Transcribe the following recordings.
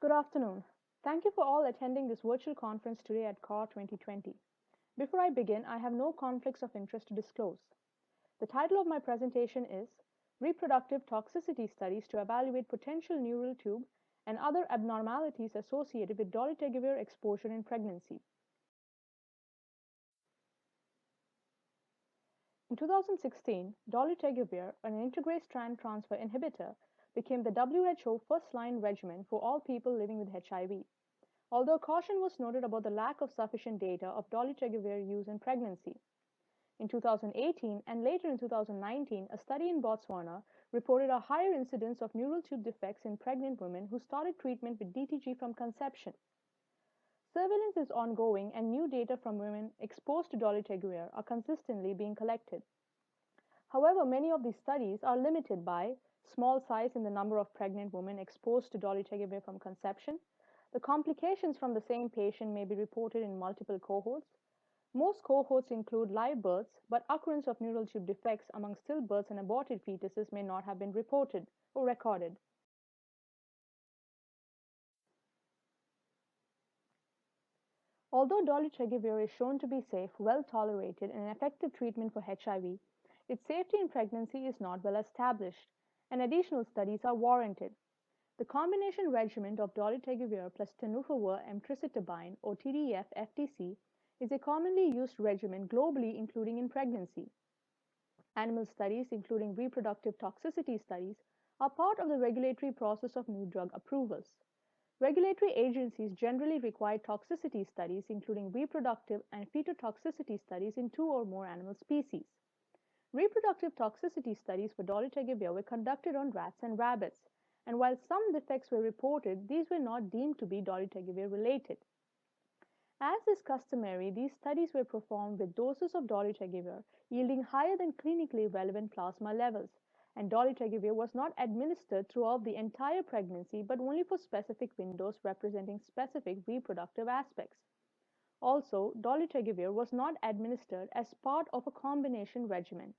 Good afternoon. Thank you for all attending this virtual conference today at COR 2020. Before I begin, I have no conflicts of interest to disclose. The title of my presentation is Reproductive Toxicity Studies to Evaluate Potential Neural Tube and Other Abnormalities Associated with Dolutegravir Exposure in Pregnancy. In 2016, dolutegravir, an integrase strand transfer inhibitor, became the WHO first-line regimen for all people living with HIV. Although caution was noted about the lack of sufficient data of dolutegravir use in pregnancy. In 2018 and later in 2019, a study in Botswana reported a higher incidence of neural tube defects in pregnant women who started treatment with DTG from conception. Surveillance is ongoing and new data from women exposed to dolutegravir are consistently being collected. However, many of these studies are limited by small size in the number of pregnant women exposed to dolutegravir from conception. The complications from the same patient may be reported in multiple cohorts. Most cohorts include live births, but occurrence of neural tube defects among stillbirths and aborted fetuses may not have been reported or recorded. Although dolutegravir is shown to be safe, well tolerated, and an effective treatment for HIV, its safety in pregnancy is not well established, and additional studies are warranted. The combination regimen of dolutegravir plus tenofovir emtricitabine, or TDF-FTC, is a commonly used regimen globally, including in pregnancy. Animal studies, including reproductive toxicity studies, are part of the regulatory process of new drug approvals. Regulatory agencies generally require toxicity studies, including reproductive and fetotoxicity studies in 2 or more animal species. Reproductive toxicity studies for dolutegravir were conducted on rats and rabbits, and while some defects were reported, these were not deemed to be dolutegravir related. As is customary, these studies were performed with doses of dolutegravir yielding higher than clinically relevant plasma levels, and dolutegravir was not administered throughout the entire pregnancy but only for specific windows representing specific reproductive aspects. Also, dolutegravir was not administered as part of a combination regimen.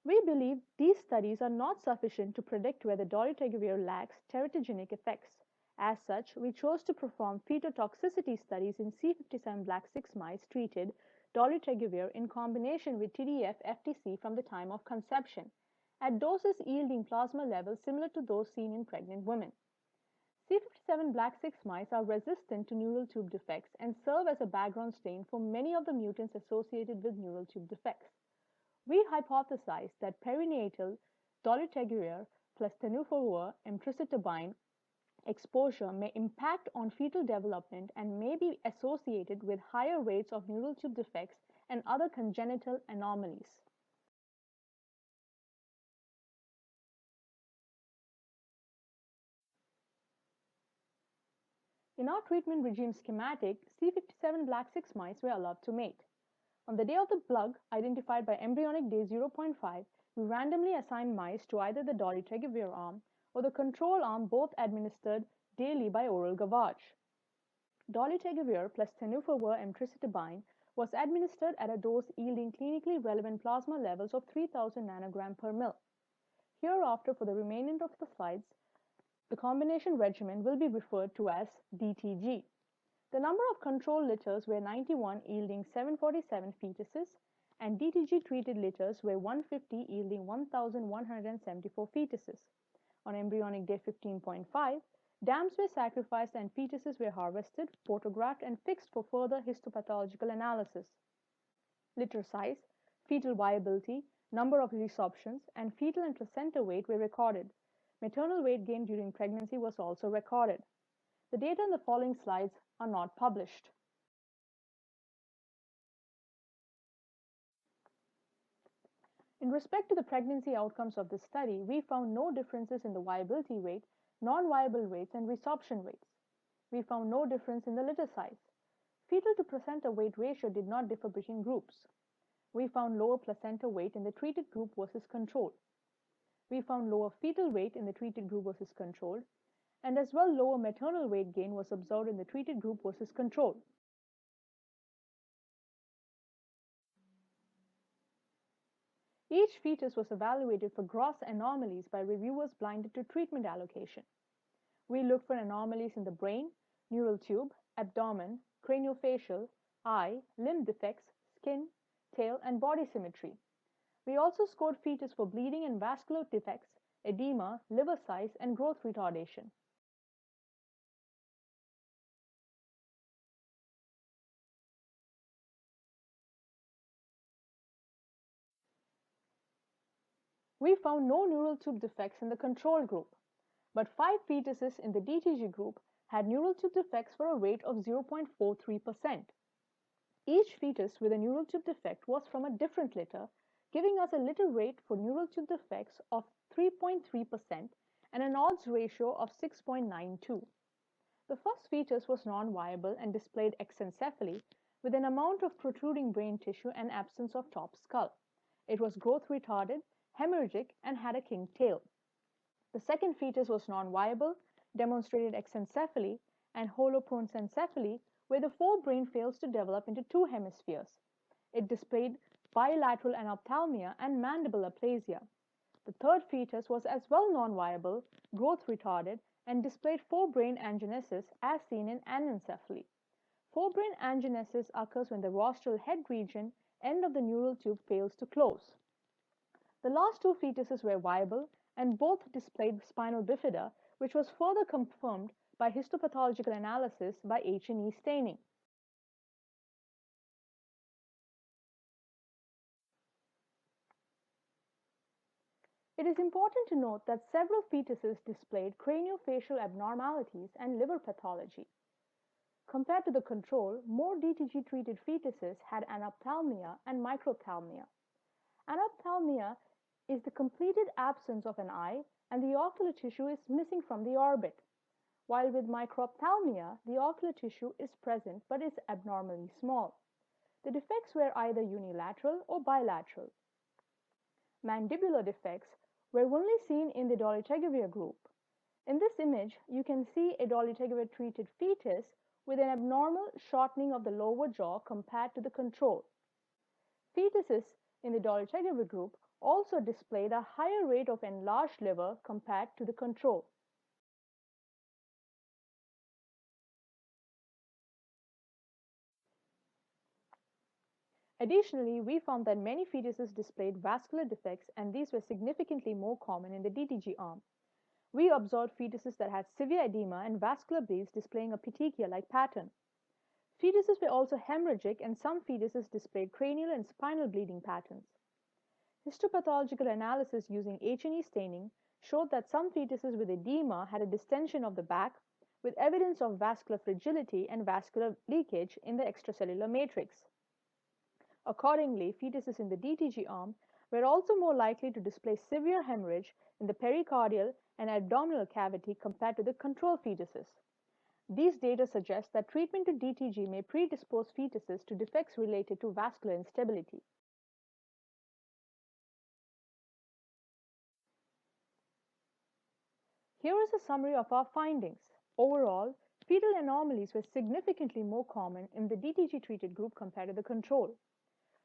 We believe these studies are not sufficient to predict whether dolutegravir lacks teratogenic effects. As such, we chose to perform fetotoxicity studies in C57 Black 6 mice treated dolutegravir in combination with TDF-FTC from the time of conception, at doses yielding plasma levels similar to those seen in pregnant women. C57 Black 6 mice are resistant to neural tube defects and serve as a background stain for many of the mutants associated with neural tube defects. We hypothesized that perinatal dolutegravir plus tenofovir emtricitabine exposure may impact on fetal development and may be associated with higher rates of neural tube defects and other congenital anomalies. In our treatment regime schematic, C57 Black 6 mice were allowed to mate. On the day of the plug, identified by embryonic day 0.5, we randomly assigned mice to either the dolutegravir arm or the control arm, both administered daily by oral gavage. Dolutegravir plus tenofovir emtricitabine was administered at a dose yielding clinically relevant plasma levels of 3000 nanogram per ml. Hereafter, for the remainder of the slides, the combination regimen will be referred to as DTG. The number of control litters were 91, yielding 747 fetuses, and DTG-treated litters were 150, yielding 1,174 fetuses. On embryonic day 15.5, dams were sacrificed and fetuses were harvested, photographed, and fixed for further histopathological analysis. Litter size, fetal viability, number of resorptions, and fetal and placenta weight were recorded. Maternal weight gain during pregnancy was also recorded. The data in the following slides are not published. In respect to the pregnancy outcomes of this study, we found no differences in the viability rate, non-viable rates, and resorption rates. We found no difference in the litter size. Fetal to placenta weight ratio did not differ between groups. We found lower placenta weight in the treated group versus control. We found lower fetal weight in the treated group versus control, and as well lower maternal weight gain was observed in the treated group versus control. Each fetus was evaluated for gross anomalies by reviewers blinded to treatment allocation. We looked for anomalies in the brain, neural tube, abdomen, craniofacial, eye, limb defects, skin, tail, and body symmetry. We also scored fetus for bleeding and vascular defects, edema, liver size, and growth retardation. We found no neural tube defects in the control group, but 5 fetuses in the DTG group had neural tube defects for a rate of 0.43%. Each fetus with a neural tube defect was from a different litter, giving us a litter rate for neural tube defects of 3.3% and an odds ratio of 6.92. The first fetus was non-viable and displayed exencephaly with an amount of protruding brain tissue and absence of top skull. It was growth retarded, hemorrhagic, and had a kinked tail. The second fetus was non-viable, demonstrated exencephaly and holoprosencephaly, where the forebrain fails to develop into two hemispheres. It displayed bilateral anophthalmia and mandibular aplasia. The third fetus was as well non-viable, growth retarded, and displayed forebrain angenesis as seen in anencephaly. Forebrain angenesis occurs when the rostral head region end of the neural tube fails to close. The last two fetuses were viable and both displayed spinal bifida, which was further confirmed by histopathological analysis by H&E staining. It is important to note that several fetuses displayed craniofacial abnormalities and liver pathology. Compared to the control, more DTG-treated fetuses had anophthalmia and microphthalmia. Anophthalmia is the completed absence of an eye and the ocular tissue is missing from the orbit, while with microphthalmia, the ocular tissue is present but is abnormally small. The defects were either unilateral or bilateral. Mandibular defects were only seen in the dolutegravir group. In this image, you can see a dolutegravir-treated fetus with an abnormal shortening of the lower jaw compared to the control. Fetuses in the dolutegravir group also displayed a higher rate of enlarged liver compared to the control. Additionally, we found that many fetuses displayed vascular defects, and these were significantly more common in the DTG arm. We observed fetuses that had severe edema and vascular bleeds displaying a petechia-like pattern. Fetuses were also hemorrhagic, and some fetuses displayed cranial and spinal bleeding patterns. Histopathological analysis using H&E staining showed that some fetuses with edema had a distension of the back with evidence of vascular fragility and vascular leakage in the extracellular matrix. Accordingly, fetuses in the DTG arm were also more likely to display severe hemorrhage in the pericardial and abdominal cavity compared to the control fetuses. These data suggest that treatment to DTG may predispose fetuses to defects related to vascular instability. Here is a summary of our findings. Overall, fetal anomalies were significantly more common in the DTG-treated group compared to the control.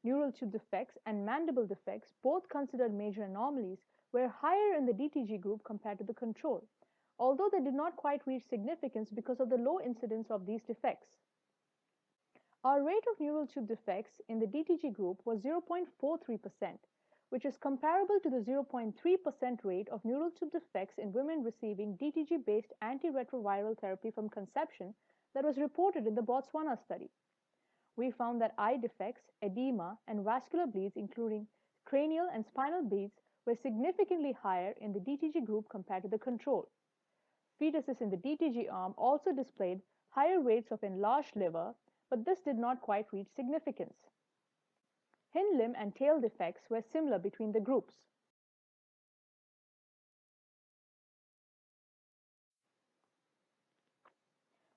Neural tube defects and mandible defects, both considered major anomalies, were higher in the DTG group compared to the control, although they did not quite reach significance because of the low incidence of these defects. Our rate of neural tube defects in the DTG group was 0.43%, which is comparable to the 0.3% rate of neural tube defects in women receiving DTG-based antiretroviral therapy from conception that was reported in the Botswana study. We found that eye defects, edema, and vascular bleeds, including cranial and spinal bleeds, were significantly higher in the DTG group compared to the control. Fetuses in the DTG arm also displayed higher rates of enlarged liver, but this did not quite reach significance. Hind limb and tail defects were similar between the groups.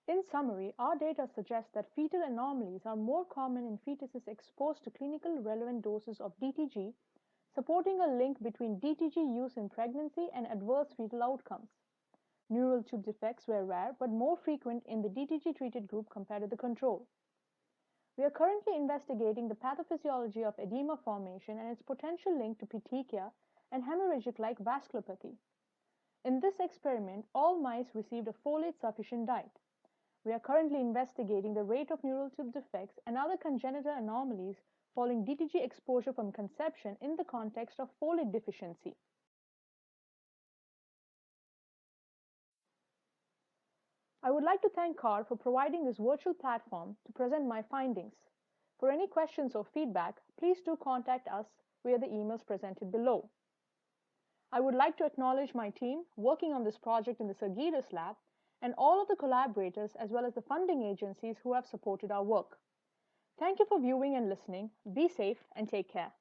In summary, our data suggests that fetal anomalies are more common in fetuses exposed to clinically relevant doses of DTG, supporting a link between DTG use in pregnancy and adverse fetal outcomes. Neural tube defects were rare but more frequent in the DTG-treated group compared to the control. We are currently investigating the pathophysiology of edema formation and its potential link to petechia and hemorrhagic-like vasculopathy. In this experiment, all mice received a folate-sufficient diet. We are currently investigating the rate of neural tube defects and other congenital anomalies following DTG exposure from conception in the context of folate deficiency. I would like to thank CAR for providing this virtual platform to present my findings. For any questions or feedback, please do contact us via the emails presented below. I would like to acknowledge my team working on this project in the Sergitas lab and all of the collaborators as well as the funding agencies who have supported our work. Thank you for viewing and listening. Be safe and take care.